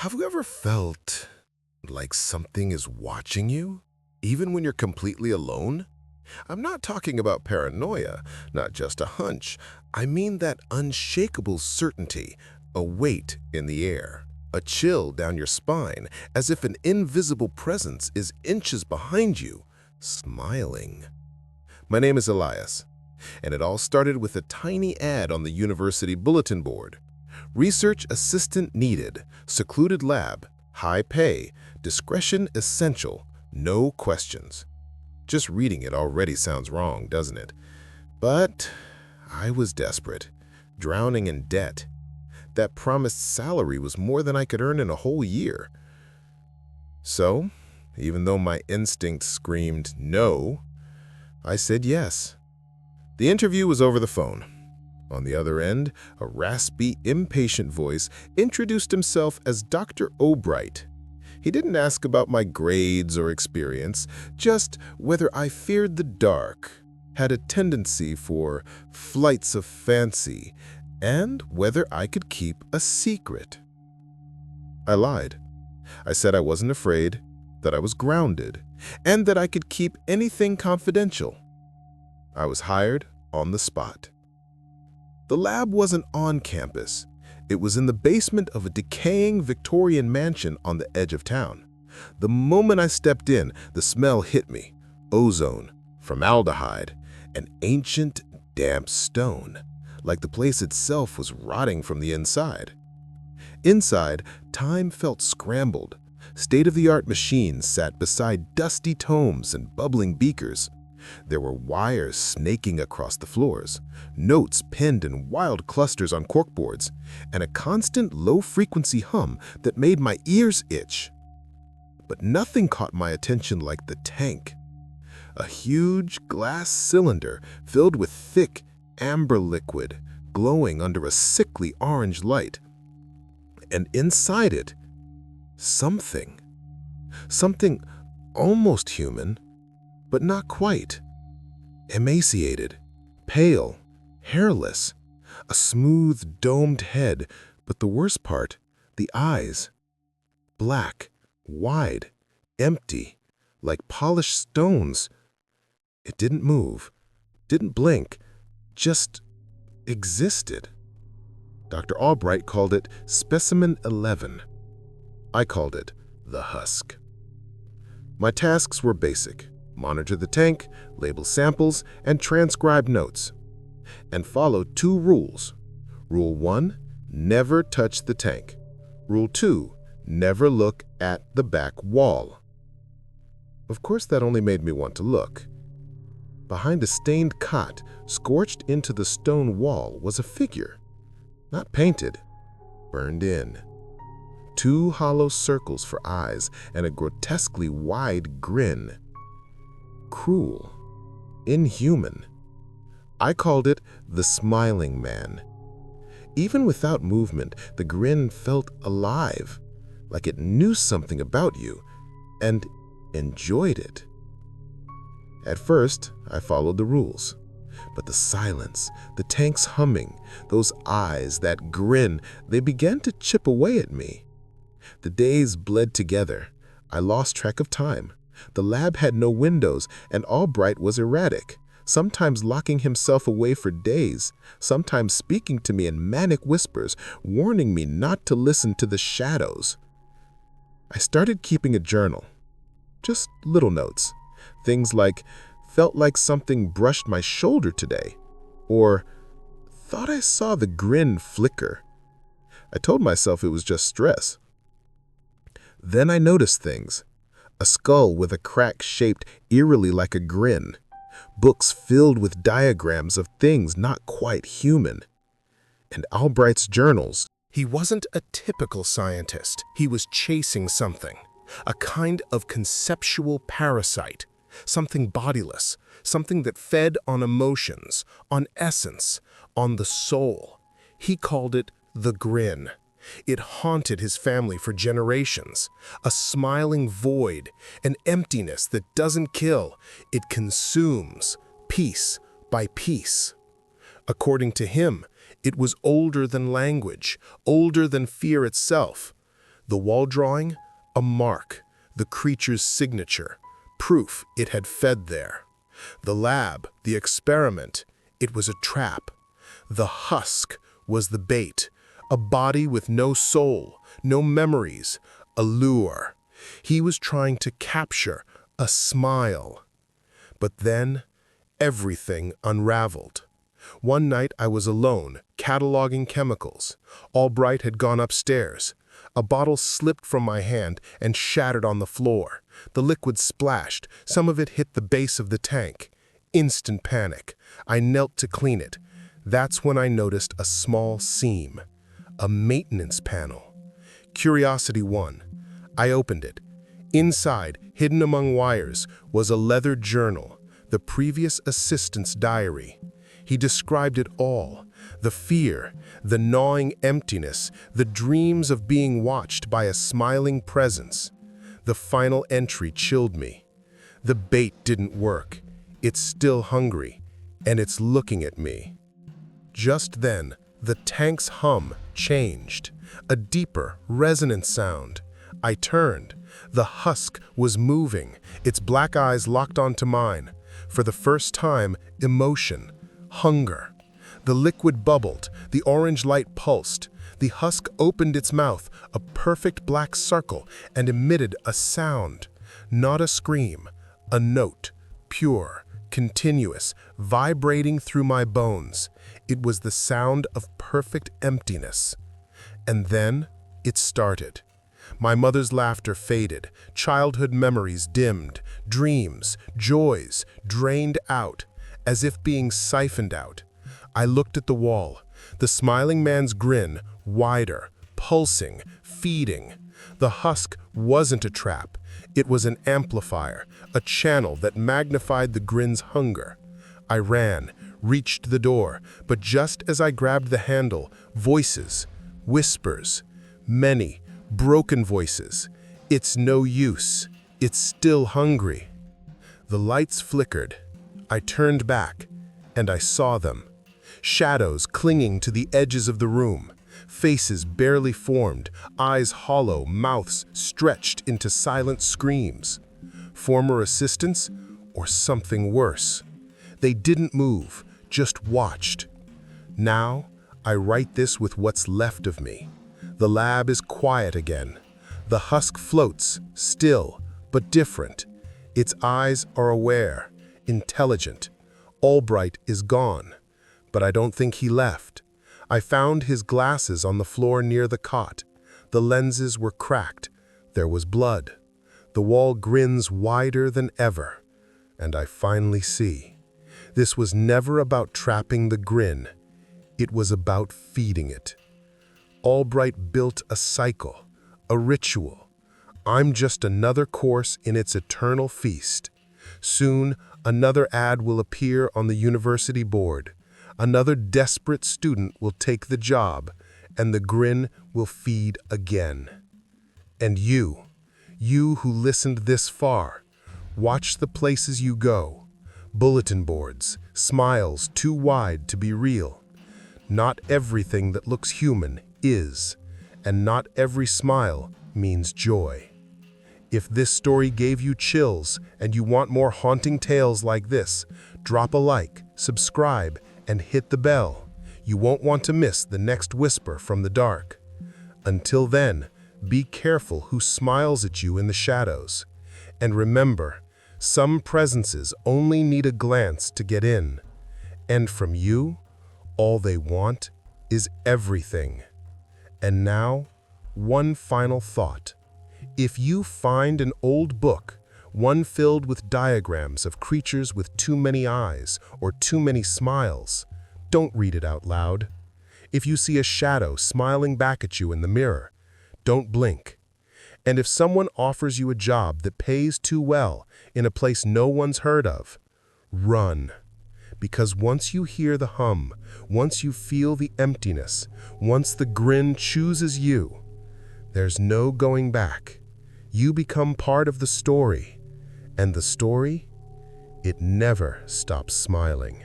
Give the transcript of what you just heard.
Have you ever felt like something is watching you, even when you're completely alone? I'm not talking about paranoia, not just a hunch. I mean that unshakable certainty, a weight in the air, a chill down your spine, as if an invisible presence is inches behind you, smiling. My name is Elias, and it all started with a tiny ad on the university bulletin board. Research assistant needed, secluded lab, high pay, discretion essential, no questions. Just reading it already sounds wrong, doesn't it? But I was desperate, drowning in debt. That promised salary was more than I could earn in a whole year. So, even though my instinct screamed no, I said yes. The interview was over the phone. On the other end, a raspy, impatient voice introduced himself as Dr. Albright. He didn't ask about my grades or experience, just whether I feared the dark, had a tendency for flights of fancy, and whether I could keep a secret. I lied. I said I wasn't afraid, that I was grounded, and that I could keep anything confidential. I was hired on the spot. The lab wasn't on campus. It was in the basement of a decaying Victorian mansion on the edge of town. The moment I stepped in, the smell hit me. Ozone, formaldehyde, an ancient, damp stone, like the place itself was rotting from the inside. Inside, time felt scrambled. State-of-the-art machines sat beside dusty tomes and bubbling beakers. There were wires snaking across the floors, notes pinned in wild clusters on corkboards, and a constant low-frequency hum that made my ears itch. But nothing caught my attention like the tank. A huge glass cylinder filled with thick, amber liquid, glowing under a sickly orange light. And inside it, something almost human, but not quite. Emaciated, pale, hairless, a smooth, domed head, but the worst part, the eyes. Black, wide, empty, like polished stones. It didn't move, didn't blink, just existed. Dr. Albright called it Specimen 11. I called it the Husk. My tasks were basic. Monitor the tank, label samples, and transcribe notes. And follow 2 rules. Rule 1, never touch the tank. Rule 2, never look at the back wall. Of course, that only made me want to look. Behind a stained cot, scorched into the stone wall, was a figure. Not painted, burned in. 2 hollow circles for eyes and a grotesquely wide grin. Cruel, inhuman. I called it the smiling man. Even without movement, the grin felt alive, like it knew something about you and enjoyed it. At first, I followed the rules, but the silence, the tank's humming, those eyes, that grin, they began to chip away at me. The days bled together. I lost track of time. The lab had no windows, and Albright was erratic, sometimes locking himself away for days, sometimes speaking to me in manic whispers, warning me not to listen to the shadows. I started keeping a journal. Just little notes. Things like, felt like something brushed my shoulder today, or thought I saw the grin flicker. I told myself it was just stress. Then I noticed things. A skull with a crack shaped eerily like a grin. Books filled with diagrams of things not quite human. And Albright's journals. He wasn't a typical scientist. He was chasing something. A kind of conceptual parasite. Something bodiless. Something that fed on emotions, on essence, on the soul. He called it the grin. It haunted his family for generations. A smiling void, an emptiness that doesn't kill. It consumes, piece by piece. According to him, it was older than language, older than fear itself. The wall drawing? A mark, the creature's signature, proof it had fed there. The lab, the experiment, it was a trap. The husk was the bait, a body with no soul, no memories, a lure. He was trying to capture a smile. But then, everything unraveled. One night I was alone, cataloging chemicals. Albright had gone upstairs. A bottle slipped from my hand and shattered on the floor. The liquid splashed. Some of it hit the base of the tank. Instant panic. I knelt to clean it. That's when I noticed a small seam. A maintenance panel. Curiosity won. I opened it. Inside, hidden among wires, was a leather journal, the previous assistant's diary. He described it all, the fear, the gnawing emptiness, the dreams of being watched by a smiling presence. The final entry chilled me. The bait didn't work. It's still hungry, and it's looking at me. Just then, the tank's hum changed, a deeper, resonant sound. I turned. The husk was moving, its black eyes locked onto mine. For the first time, emotion. Hunger. The liquid bubbled, the orange light pulsed. The husk opened its mouth, a perfect black circle, and emitted a sound. Not a scream, a note, pure, continuous, vibrating through my bones. It was the sound of perfect emptiness. And then it started. My mother's laughter faded, childhood memories dimmed, dreams, joys drained out, as if being siphoned out. I looked at the wall, the smiling man's grin, wider, pulsing, feeding. The husk wasn't a trap. It was an amplifier, a channel that magnified the grin's hunger. I ran, reached the door, but just as I grabbed the handle, voices, whispers, many, broken voices. It's no use. It's still hungry. The lights flickered. I turned back, and I saw them. Shadows clinging to the edges of the room. Faces barely formed, eyes hollow, mouths stretched into silent screams. Former assistants, or something worse. They didn't move, just watched. Now, I write this with what's left of me. The lab is quiet again. The husk floats, still, but different. Its eyes are aware, intelligent. Albright is gone, but I don't think he left. I found his glasses on the floor near the cot. The lenses were cracked. There was blood. The wall grins wider than ever. And I finally see. This was never about trapping the grin. It was about feeding it. Albright built a cycle, a ritual. I'm just another course in its eternal feast. Soon, another ad will appear on the university board. Another desperate student will take the job, and the grin will feed again. And you who listened this far, watch the places you go. Bulletin boards, smiles too wide to be real. Not everything that looks human is, and not every smile means joy. If this story gave you chills and you want more haunting tales like this, drop a like, subscribe, and hit the bell. You won't want to miss the next whisper from the dark. Until then, be careful who smiles at you in the shadows. And remember, some presences only need a glance to get in. And from you, all they want is everything. And now, one final thought. If you find an old book, one filled with diagrams of creatures with too many eyes or too many smiles, don't read it out loud. If you see a shadow smiling back at you in the mirror, don't blink. And if someone offers you a job that pays too well in a place no one's heard of, run. Because once you hear the hum, once you feel the emptiness, once the grin chooses you, there's no going back. You become part of the story, and the story, it never stops smiling.